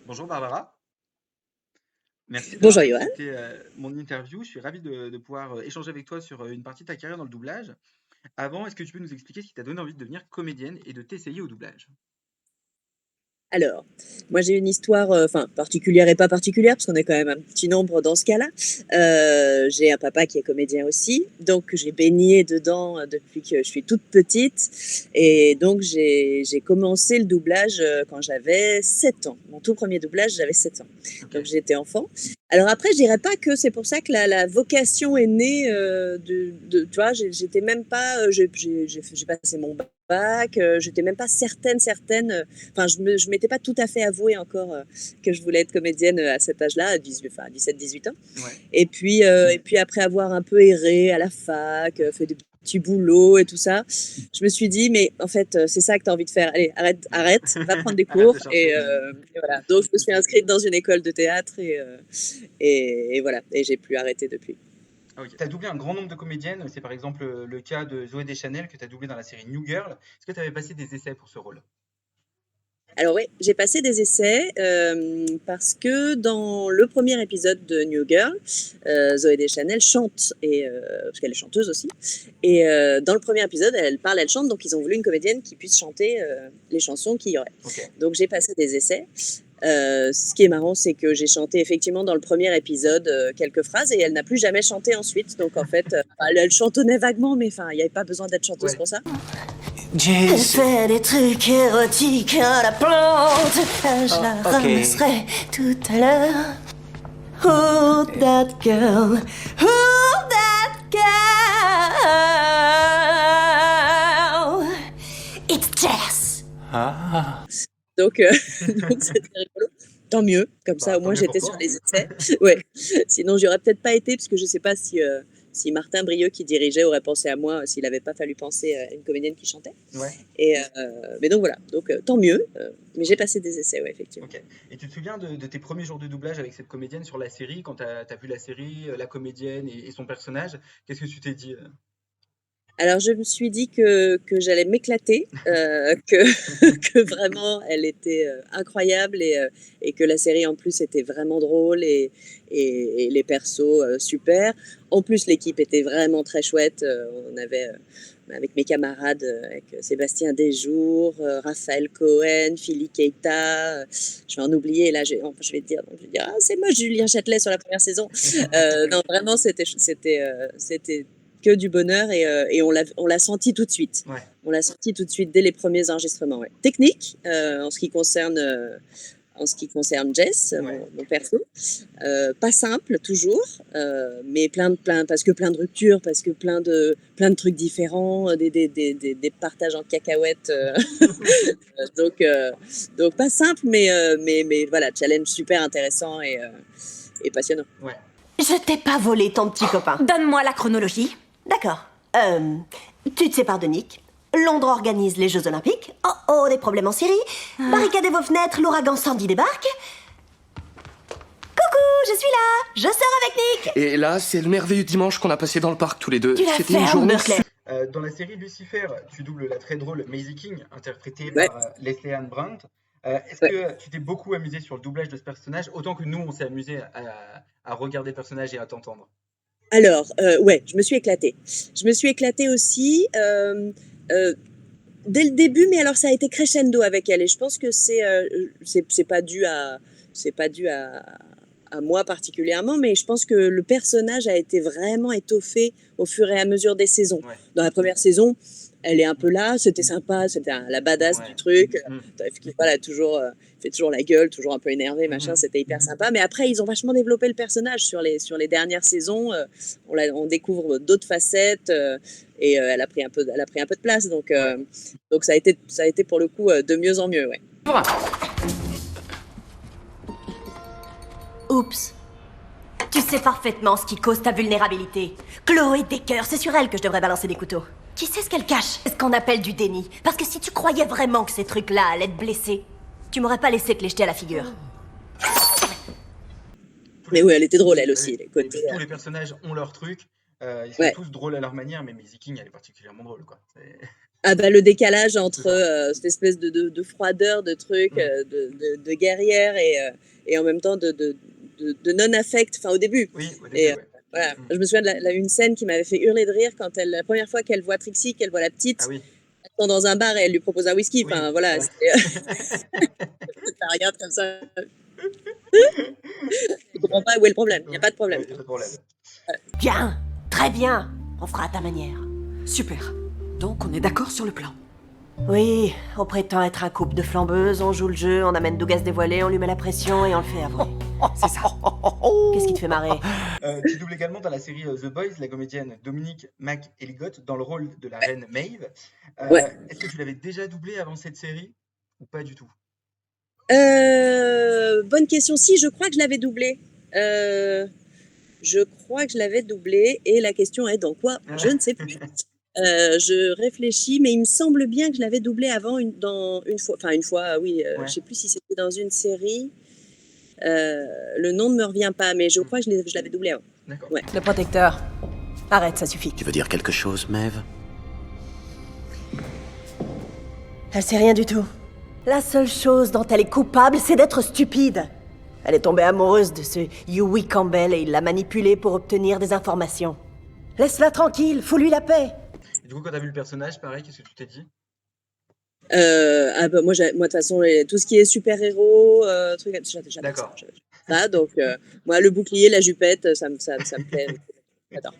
Bonjour Barbara, merci d'avoir Bonjour Johan. accepté mon interview. Je suis ravi de pouvoir échanger avec toi sur une partie de ta carrière dans le doublage. Avant, est-ce que tu peux nous expliquer ce qui t'a donné envie de devenir comédienne et de t'essayer au doublage? Alors, moi j'ai une histoire, enfin particulière et pas particulière, parce qu'on est quand même un petit nombre dans ce cas-là. J'ai un papa qui est comédien aussi, donc j'ai baigné dedans depuis que je suis toute petite. Et donc j'ai commencé le doublage quand j'avais 7 ans. Mon tout premier doublage, j'avais 7 ans. Ok. Donc j'étais enfant. Alors après, je dirais pas que c'est pour ça que la vocation est née tu vois, j'étais même pas, j'ai passé mon bac, j'étais même pas certaine. Enfin, je m'étais pas tout à fait avoué encore que je voulais être comédienne à cet âge-là, à 17-18 ans. Ouais. Et puis après avoir un peu erré à la fac, fait des petits boulots et tout ça, je me suis dit, mais en fait, c'est ça que tu as envie de faire. Allez, arrête, va prendre des Arrête cours. de chercher. Et voilà. Donc, je me suis inscrite dans une école de théâtre et voilà. Et j'ai plus arrêté depuis. Ah, ok. Tu as doublé un grand nombre de comédiennes. C'est par exemple le cas de Zoé Deschanel que tu as doublé dans la série New Girl. Est-ce que tu avais passé des essais pour ce rôle? Alors oui, j'ai passé des essais parce que dans le premier épisode de New Girl, Zoé Deschanel chante, parce qu'elle est chanteuse aussi. Et dans le premier épisode, elle parle, elle chante, donc ils ont voulu une comédienne qui puisse chanter les chansons qu'il y aurait. Ok. Donc j'ai passé des essais. Ce qui est marrant, c'est que j'ai chanté effectivement dans le premier épisode quelques phrases et elle n'a plus jamais chanté ensuite. Donc en fait, elle chantonnait vaguement, mais enfin, il n'y avait pas besoin d'être chanteuse Ouais. pour ça. Elle fait des trucs érotiques à la plante. Je la ok. ramasserai tout à l'heure. Who that girl? Who that girl? It's Jess. Ah. Donc, donc c'était rigolo. Tant mieux, comme ça Bah, au tant moins mieux pour j'étais toi. sur les essais. Ouais. Sinon j'y aurais peut-être pas été, parce que je sais pas si Martin Brieux qui dirigeait aurait pensé à moi s'il n'avait pas fallu penser à une comédienne qui chantait. Ouais. Mais donc voilà, donc tant mieux. Mais j'ai passé des essais, ouais, effectivement. Ok. Et tu te souviens de tes premiers jours de doublage avec cette comédienne sur la série, quand tu as vu la série, la comédienne et son personnage, qu'est-ce que tu t'es dit? Alors je me suis dit que j'allais m'éclater, que, que vraiment elle était incroyable et que la série en plus était vraiment drôle et les persos super. En plus l'équipe était vraiment très chouette. On avait avec mes camarades, avec Sébastien Desjours, Raphaël Cohen, Philly Keita, je vais en oublier là, je vais te dire, donc, je vais dire ah, c'est moi Julien Châtelet sur la première saison. Non vraiment c'était que du bonheur et on l'a senti tout de suite. Ouais. On l'a senti tout de suite dès les premiers enregistrements. Ouais. Technique en ce qui concerne Jess, Ouais. mon perso, pas simple toujours, mais plein parce que plein de ruptures, parce que plein de trucs différents, des partages en cacahuètes. Donc pas simple, mais voilà, challenge super intéressant et passionnant. Ouais. Je t'ai pas volé ton petit copain. Donne-moi la chronologie. D'accord. Tu te sépares de Nick. Londres organise les Jeux Olympiques. Oh oh, des problèmes en Syrie. Barricadez vos fenêtres, l'ouragan Sandy débarque. Coucou, je suis là. Je sors avec Nick. Et là, c'est le merveilleux dimanche qu'on a passé dans le parc tous les deux. Tu la C'était une fermes, journée. Berkeley. Dans la série Lucifer, tu doubles la très drôle Maisie King, interprétée Ouais. par Leslie Ann Brandt. Est-ce Ouais. que tu t'es beaucoup amusé sur le doublage de ce personnage, autant que nous, on s'est amusé à regarder le personnage et à t'entendre? Alors, ouais, je me suis éclatée. Je me suis éclatée aussi dès le début, mais alors ça a été crescendo avec elle. Et je pense que c'est pas dû à moi particulièrement, mais je pense que le personnage a été vraiment étoffé au fur et à mesure des saisons. Ouais. Dans la première saison, elle est un peu là, c'était sympa, c'était la badass Ouais. du truc. Mm. Voilà, fait toujours la gueule, toujours un peu énervé, machin, c'était hyper sympa. Mais après, ils ont vachement développé le personnage sur les dernières saisons. On découvre d'autres facettes et elle a pris un peu de place. Donc ça a été pour le coup de mieux en mieux, ouais. Oups. Tu sais parfaitement ce qui cause ta vulnérabilité. Chloé Decker, c'est sur elle que je devrais balancer des couteaux. Qui sait ce qu'elle cache? C'est ce qu'on appelle du déni. Parce que si tu croyais vraiment que ces trucs-là allaient te blesser, tu m'aurais pas laissé te les jeter à la figure. Mais oui, elle était drôle, elle aussi. Oui. Les côtés, Tous les personnages ont leur truc. Ils sont Ouais. tous drôles à leur manière, mais Maisie King, elle est particulièrement drôle, quoi. Ah bah le décalage C'est entre ça. cette espèce de froideur, de truc, Mm. de guerrière et en même temps de non-affect, enfin au début. Oui, au Et début, ouais. voilà, Mm. je me souviens de une scène qui m'avait fait hurler de rire quand la première fois qu'elle voit Trixie, qu'elle voit la Ah petite, oui, elles sont dans un bar et elle lui propose un whisky, oui. enfin voilà, Ouais. ça regarde comme ça, tu comprends pas où est le problème, il n'y a pas de problème. Ouais, y a pas de problème. Bien, très bien. On fera à ta manière. Super. Donc on est d'accord sur le plan. Oui, on prétend être un couple de flambeuses, on joue le jeu, on amène Dougas dévoilé, on lui met la pression et on le fait avouer. C'est ça. Qu'est-ce qui te fait marrer? Tu doubles également dans la série The Boys la comédienne Dominique McElligott dans le rôle de la reine Maeve. Ouais. Est-ce que tu l'avais déjà doublé avant cette série ou pas du tout? Bonne question. Si, je crois que je l'avais doublé. Je crois que je l'avais doublé et la question est dans quoi? Je ne sais plus. Je réfléchis, mais il me semble bien que je l'avais doublé avant une fois, oui. Ouais. Je sais plus si c'était dans une série. Le nom ne me revient pas, mais je crois que je l'avais doublé avant. D'accord. Ouais. Le protecteur. Arrête, ça suffit. Tu veux dire quelque chose, Maeve? Elle sait rien du tout. La seule chose dont elle est coupable, c'est d'être stupide. Elle est tombée amoureuse de ce Huey Campbell et il l'a manipulée pour obtenir des informations. Laisse-la tranquille, fous-lui la paix. Et du coup, quand t'as vu le personnage, pareil, qu'est-ce que tu t'es dit? Bah, moi, de toute façon, tout ce qui est super-héros, trucs, j'adore D'accord. ça. Donc, moi, le bouclier, la jupette, ça me plaît. J'adore.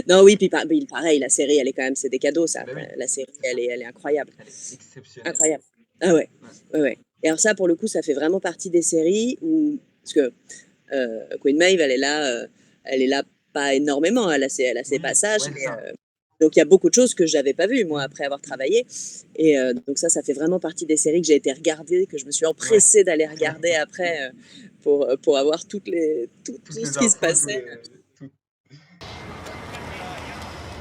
Non, oui, puis pareil, la série, elle est quand même, c'est des cadeaux, ça. Bah oui. La série, elle est incroyable. Elle est exceptionnelle. Incroyable. Ah ouais. Ouais. Et alors ça, pour le coup, ça fait vraiment partie des séries où, parce que Queen Maeve, elle est là pas énormément, elle a ses Oui, passages, ouais, c'est mais, ça. donc il y a beaucoup de choses que j'avais pas vues moi après avoir travaillé, et donc ça fait vraiment partie des séries que j'ai été regarder, que je me suis empressée d'aller regarder après pour avoir tout Toutes ce les qui se infos, passait. tout-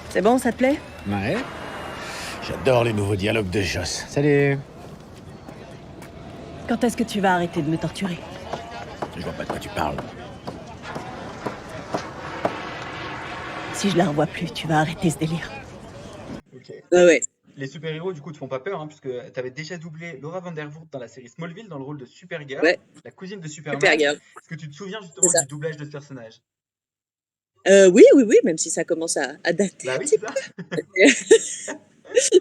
C'est bon, ça te plaît? Ouais. J'adore les nouveaux dialogues de Joss. Salut. Quand est-ce que tu vas arrêter de me torturer? Je vois pas de quoi tu parles. Si je la revois plus, tu vas arrêter ce délire. Ok. Ouais. Les super-héros, du coup, te font pas peur, hein, puisque tu avais déjà doublé Laura Vandervoort dans la série Smallville dans le rôle de Supergirl, Ouais. la cousine de Superman. Supergirl. Est-ce que tu te souviens justement C'est ça. du doublage de ce personnage? Oui, même si ça commence à dater Bah un oui, petit c'est ça.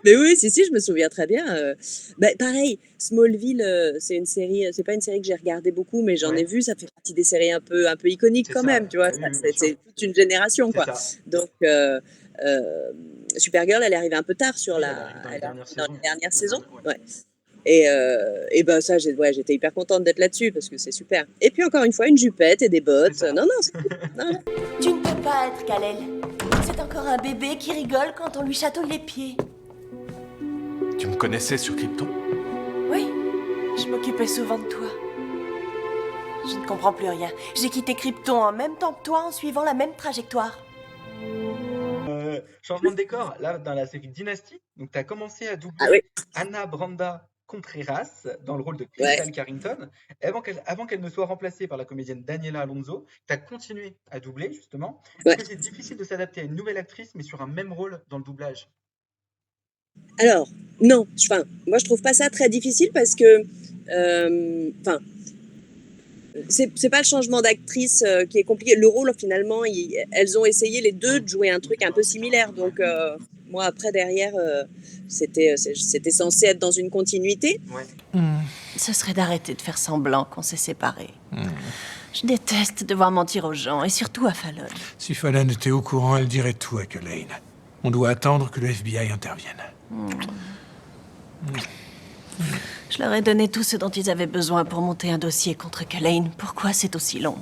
Mais oui, si, je me souviens très bien. Bah, pareil, Smallville, c'est une série, c'est pas une série que j'ai regardée beaucoup, mais j'en ai Ouais. vu, ça fait partie des séries un peu iconiques C'est quand ça. même, tu vois. Bah oui, oui, bien C'est sûr. toute une génération, C'est quoi. ça. Donc, Supergirl, elle est arrivée un peu tard sur Oui, la, elle arrive dans les elle est dernières arrivée dans saisons. les dernières Les saisons. dernières, ouais. Ouais. Et ben ça, j'étais hyper contente d'être là-dessus parce que c'est super. Et puis encore une fois, une jupette et des bottes. C'est ça. Non, c'est cool. Non. Tu ne peux pas être Kal-El. C'est encore un bébé qui rigole quand on lui chatouille les pieds. Tu me connaissais sur Krypton? Oui, je m'occupais souvent de toi. Je ne comprends plus rien. J'ai quitté Krypton en même temps que toi en suivant la même trajectoire. Changement de décor, là, dans la série Dynasty, donc tu as commencé à doubler Ah oui. Anna Branda Contreras dans le rôle de Crystal Carrington. Et avant qu'elle ne soit remplacée par la comédienne Daniela Alonso, tu as continué à doubler, justement. Est-ce que c'est difficile de s'adapter à une nouvelle actrice, mais sur un même rôle dans le doublage? Alors, non, moi je trouve pas ça très difficile parce que, c'est pas le changement d'actrice qui est compliqué. Le rôle, finalement, elles ont essayé les deux de jouer un truc un peu similaire. Donc, moi, après, derrière, c'était censé être dans une continuité. Ouais. Ce serait d'arrêter de faire semblant qu'on s'est séparés. Je déteste devoir mentir aux gens, et surtout à Fallon. Si Fallon était au courant, elle dirait tout à Cullen. On doit attendre que le FBI intervienne. Je leur ai donné tout ce dont ils avaient besoin pour monter un dossier contre Cullen. Pourquoi c'est aussi long?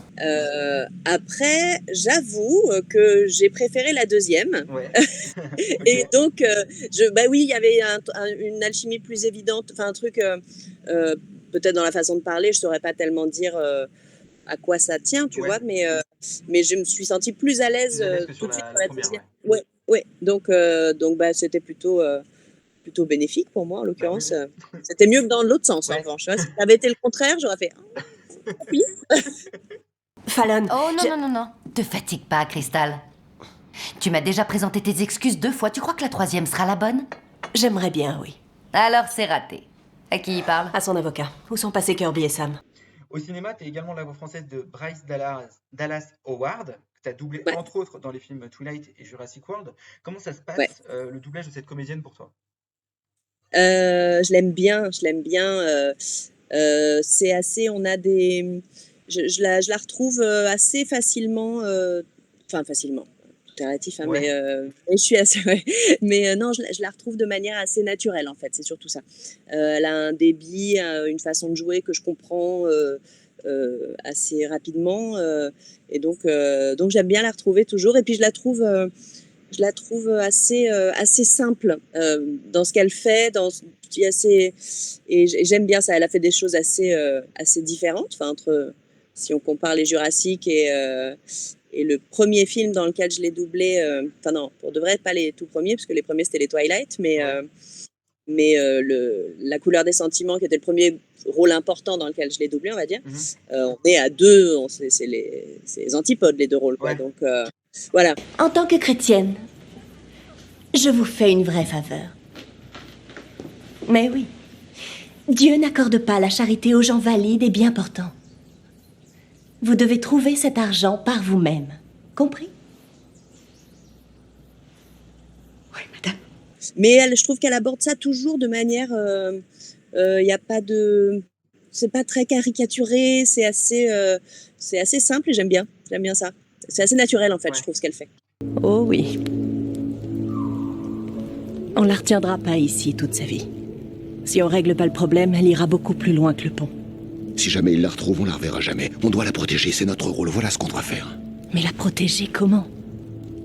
Après, j'avoue que j'ai préféré la deuxième. Ouais. Et donc, bah oui, il y avait une alchimie plus évidente, un truc, peut-être dans la façon de parler, je saurais pas tellement dire à quoi ça tient, tu vois, mais je me suis sentie plus à l'aise que tout sur de suite la dans la première, deuxième. ouais. Ouais. Donc bah, c'était plutôt bénéfique pour moi, en l'occurrence. Bah C'était mieux que dans l'autre sens, Ouais. en revanche. Tu vois, si ça avait été le contraire, j'aurais fait... Fallon, Oh non, non, te fatigue pas, Crystal. Tu m'as déjà présenté tes excuses 2 fois, tu crois que la 3e sera la bonne? J'aimerais bien, oui. Alors c'est raté. À qui il parle? À son avocat. Où sont passés Kirby et Sam? Au cinéma, tu es également la voix française de Bryce Dallas Howard, que tu as doublé Ouais, entre autres dans les films Twilight et Jurassic World. Comment ça se ouais. passe, le doublage de cette comédienne pour toi? Je l'aime bien, je l'aime bien. C'est assez, on a des, je la retrouve assez facilement, enfin facilement, tout est relatif, hein, Ouais, mais je suis assez, ouais. Mais non, je la retrouve de manière assez naturelle en fait, c'est surtout ça. Elle a un débit, une façon de jouer que je comprends assez rapidement, et donc j'aime bien la retrouver toujours. Et puis je la trouve assez simple dans ce qu'elle fait, qui est assez, et j'aime bien ça. Elle a fait des choses assez différentes. Enfin, si on compare les Jurassic et le premier film dans lequel je l'ai doublé, enfin non, pour de vrai, pas les tout premiers, parce que les premiers c'était les Twilight, mais, ouais. La couleur des sentiments, qui était le premier rôle important dans lequel je l'ai doublé, on va dire, Mhm. on est à deux, c'est les antipodes, les deux rôles, quoi. Ouais. Donc voilà. En tant que chrétienne, je vous fais une vraie faveur. Mais oui, Dieu n'accorde pas la charité aux gens valides et bien portants. Vous devez trouver cet argent par vous-même. Compris? Oui, madame. Mais je trouve qu'elle aborde ça toujours de manière, y a pas de, c'est pas très caricaturé, c'est assez simple et j'aime bien ça. C'est assez naturel en fait, je Ouais. trouve ce qu'elle fait. Oh oui. On la retiendra pas ici toute sa vie. Si on règle pas le problème, elle ira beaucoup plus loin que le pont. Si jamais il la retrouve, on la reverra jamais. On doit la protéger, c'est notre rôle. Voilà ce qu'on doit faire. Mais la protéger comment?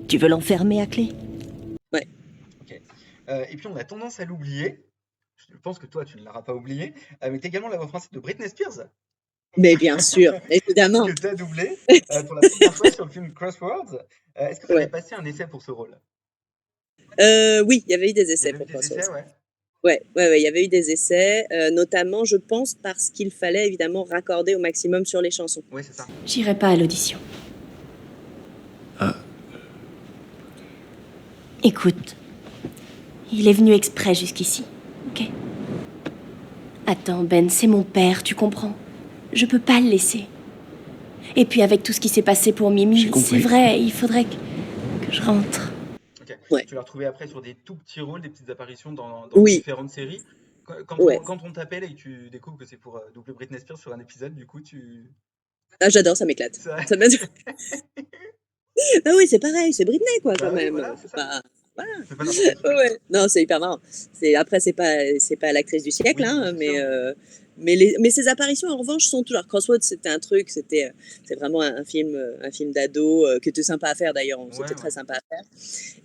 Tu veux l'enfermer à clé? Ouais. Ok. Et puis on a tendance à l'oublier. Je pense que toi, tu ne l'auras pas oublié. Mais tu es également la voix française de Britney Spears, Mais bien sûr, évidemment. que tu as doublé pour la première fois sur le film Crosswords. Est-ce que tu avais Ouais. passé un essai pour ce rôle? Oui, il y avait eu des Il y essais avait eu pour des Crossroads. essais, ouais. Ouais, il y avait eu des essais, notamment, je pense, parce qu'il fallait évidemment raccorder au maximum sur les chansons. Ouais, c'est ça. J'irai pas à l'audition. Écoute, il est venu exprès jusqu'ici, ok? Attends, Ben, c'est mon père, tu comprends? Je peux pas le laisser. Et puis avec tout ce qui s'est passé pour Mimi, J'ai compris. c'est vrai, il faudrait que je rentre. Ok. Ouais. Tu l'as retrouvé après sur des tout petits rôles, des petites apparitions dans Oui, différentes séries. ouais. Quand on t'appelle et que tu découvres que c'est pour doubler Britney Spears sur un épisode, du coup, Ah, j'adore, ça m'éclate. ça... Ça m'é- Ah oui, c'est pareil, c'est Britney, quoi, Bah quand oui, même. voilà, c'est C'est ça. pas... Voilà. C'est pas n'importe qui. Ouais. Non, c'est hyper marrant. Après, c'est pas l'actrice du siècle, Oui, non, hein, c'est sûr. mais ses apparitions, en revanche, sont toujours. Crossroads, c'était un truc, c'est vraiment un film d'ado qui était sympa à faire d'ailleurs. Ouais, C'était ouais. très sympa à faire.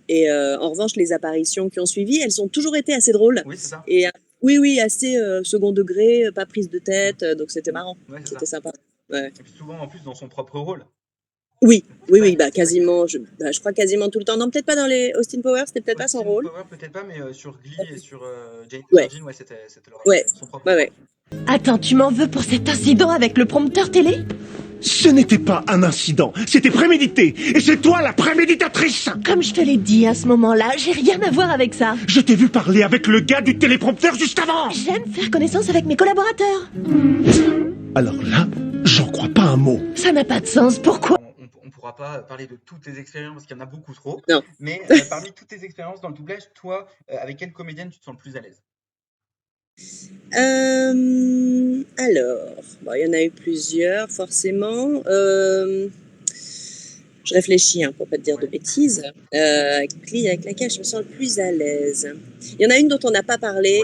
Et en revanche, les apparitions qui ont suivi, elles ont toujours été assez drôles. Oui, c'est ça. Et oui, assez second degré, pas prise de tête, donc c'était marrant. Ouais, c'est C'était ça. sympa. Ouais. Et puis souvent, en plus, dans son propre rôle. Oui, C'est ça, bah c'est ça quasiment, je crois quasiment tout le temps. Non, peut-être pas dans les Austin Powers, c'était peut-être pas son Austin rôle. Power, peut-être pas, mais sur Glee et sur Ouais, Virgin, ouais, c'était ouais, son propre ouais, rôle. ouais. Attends, tu m'en veux pour cet incident avec le prompteur télé? Ce n'était pas un incident, c'était prémédité. Et c'est toi la préméditatrice. Comme je te l'ai dit à ce moment-là, j'ai rien à voir avec ça. Je t'ai vu parler avec le gars du téléprompteur juste avant. J'aime faire connaissance avec mes collaborateurs. Alors là, j'en crois pas un mot. Ça n'a pas de sens, pourquoi? On pourra pas parler de toutes tes expériences parce qu'il y en a beaucoup trop. Non. Mais parmi toutes tes expériences dans le doublage, toi, avec quelle comédienne tu te sens le plus à l'aise? Alors, bon, il y en a eu plusieurs, forcément. Je réfléchis, hein, pour pas te dire de bêtises. Avec laquelle je me sens le plus à l'aise. Il y en a une dont on n'a pas parlé,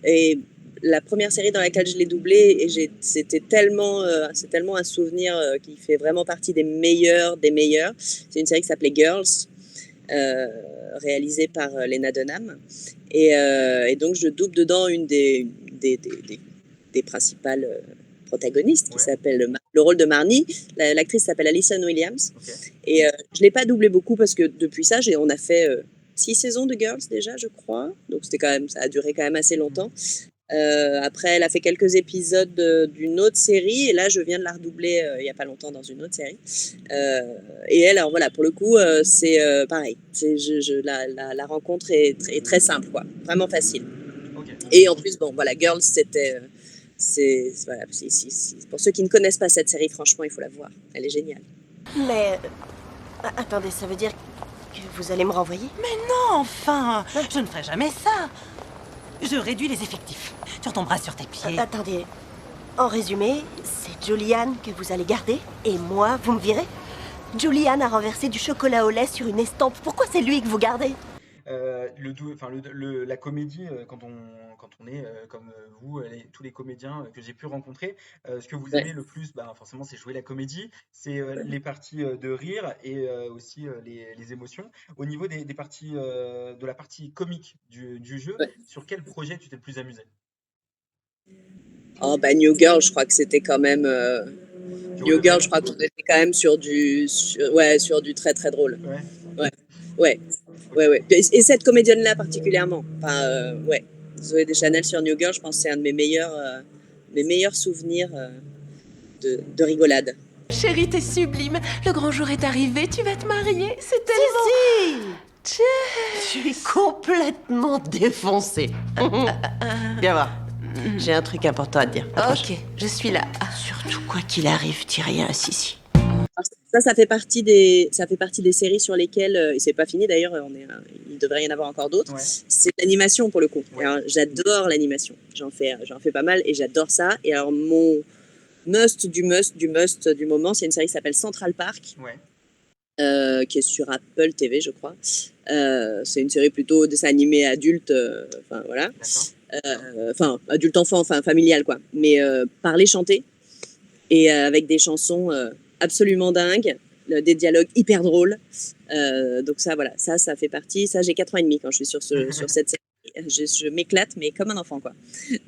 et la première série dans laquelle je l'ai doublée, et c'est tellement un souvenir qui fait vraiment partie des meilleurs. C'est une série qui s'appelait Girls, réalisée par Lena Dunham. Et donc je double dedans une des principales protagonistes, qui s'appelle le rôle de Marnie. L'actrice s'appelle Alison Williams. Ok. Et je l'ai pas doublé beaucoup parce que depuis ça, on a fait 6 saisons de Girls déjà, je crois. Donc ça a duré quand même assez longtemps. Après, elle a fait quelques épisodes d'une autre série, et là, je viens de la redoubler il n'y a pas longtemps dans une autre série. Et elle, alors voilà, pour le coup, c'est pareil. La rencontre est très simple, quoi. Vraiment facile. Ok. Et en plus, bon, voilà, Girls, voilà, pour ceux qui ne connaissent pas cette série, franchement, il faut la voir. Elle est géniale. Mais... attendez, ça veut dire que vous allez me renvoyer? Mais non, enfin, je ne ferai jamais ça. Je réduis les effectifs. Tu retomberas sur tes pieds. Attendez, en résumé, c'est Julianne que vous allez garder et moi, vous me virez? Julianne a renversé du chocolat au lait sur une estampe. Pourquoi c'est lui que vous gardez? La comédie, quand on est comme vous, tous les comédiens que j'ai pu rencontrer, ce que vous aimez le plus, forcément, c'est jouer la comédie, c'est les parties de rire et aussi les émotions. Au niveau des parties, de la partie comique du jeu, sur quel projet tu t'es le plus amusé? Oh, New Girl, je crois que c'était quand même. New Girl, je crois qu'on était quand même sur du très très drôle. Ouais. Et cette comédienne-là particulièrement. Enfin, ouais. Zoé Deschanel sur New Girl, je pense que c'est un de mes meilleurs souvenirs de rigolade. Chérie, t'es sublime. Le grand jour est arrivé. Tu vas te marier. C'est tellement... Si. Je suis complètement défoncée. Viens voir. J'ai un truc important à te dire. Ok, je suis là. Surtout, quoi qu'il arrive, dis rien à Sissi. Ça fait partie des séries sur lesquelles, et c'est pas fini d'ailleurs, il devrait y en avoir encore d'autres. Ouais. C'est l'animation pour le coup. Ouais. Alors, j'adore l'animation. J'en fais pas mal et j'adore ça. Et alors mon must du moment, c'est une série qui s'appelle Central Park, qui est sur Apple TV, je crois. C'est une série plutôt dessin animé adulte, enfin voilà. Adulte enfant, enfin familial quoi. Mais parler, chanter et avec des chansons absolument dingues, des dialogues hyper drôles. Donc ça, voilà, ça fait partie. Ça, j'ai 4 ans et demi quand je suis sur cette série. Je m'éclate, mais comme un enfant, quoi.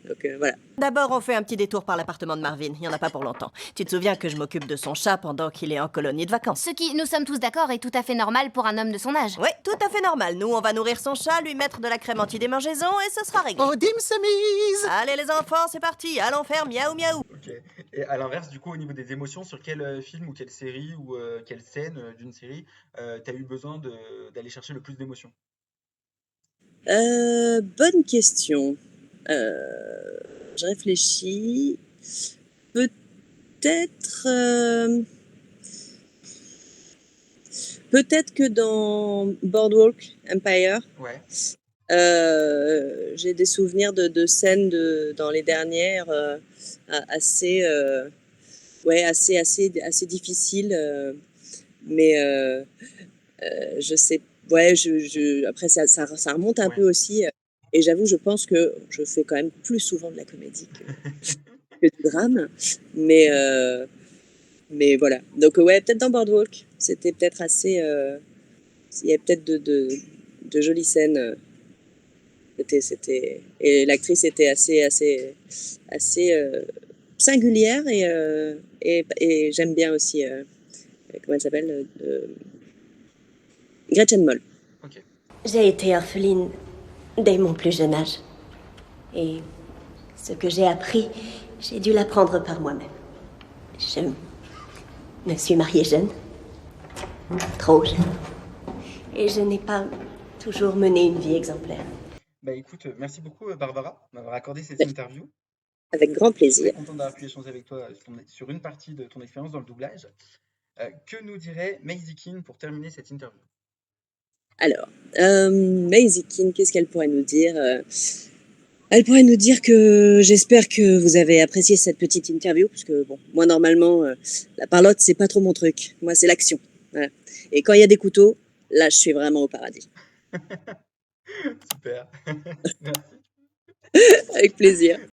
Donc voilà. D'abord, on fait un petit détour par l'appartement de Marvin. Il n'y en a pas pour longtemps. Tu te souviens que je m'occupe de son chat pendant qu'il est en colonie de vacances? Ce qui, nous sommes tous d'accord, est tout à fait normal pour un homme de son âge. Oui, tout à fait normal. Nous, on va nourrir son chat, lui mettre de la crème anti-démangeaison et ce sera réglé. Oh, dim se mise. Allez les enfants, c'est parti. Allons faire miaou miaou. Ok. Et à l'inverse, du coup, au niveau des émotions, sur quel film ou quelle série ou quelle scène d'une série t'as eu besoin d'aller chercher le plus d'émotions? Bonne question. Je réfléchis. Peut-être que dans Boardwalk Empire, j'ai des souvenirs de scènes dans les dernières assez difficiles, mais je sais. Ouais, après ça remonte un peu aussi, et j'avoue, je pense que je fais quand même plus souvent de la comédie que du drame, mais voilà. Donc ouais, peut-être dans Boardwalk, c'était peut-être assez, il y avait peut-être de jolies scènes. Et l'actrice était assez singulière et j'aime bien aussi comment elle s'appelle. Gretchen Mol. Okay. J'ai été orpheline dès mon plus jeune âge. Et ce que j'ai appris, j'ai dû l'apprendre par moi-même. Je me suis mariée jeune. Trop jeune. Et je n'ai pas toujours mené une vie exemplaire. Écoute, merci beaucoup Barbara d'avoir accordé cette interview. Avec grand plaisir. Je suis content d'avoir pu échanger avec toi sur une partie de ton expérience dans le doublage. Que nous dirait Maisie Keane pour terminer cette interview? Alors, Maisie Keane, qu'est-ce qu'elle pourrait nous dire? Elle pourrait nous dire que j'espère que vous avez apprécié cette petite interview, parce que bon, moi normalement, la parlotte, c'est pas trop mon truc. Moi, c'est l'action. Voilà. Et quand il y a des couteaux, là, je suis vraiment au paradis. Super. Merci. Avec plaisir.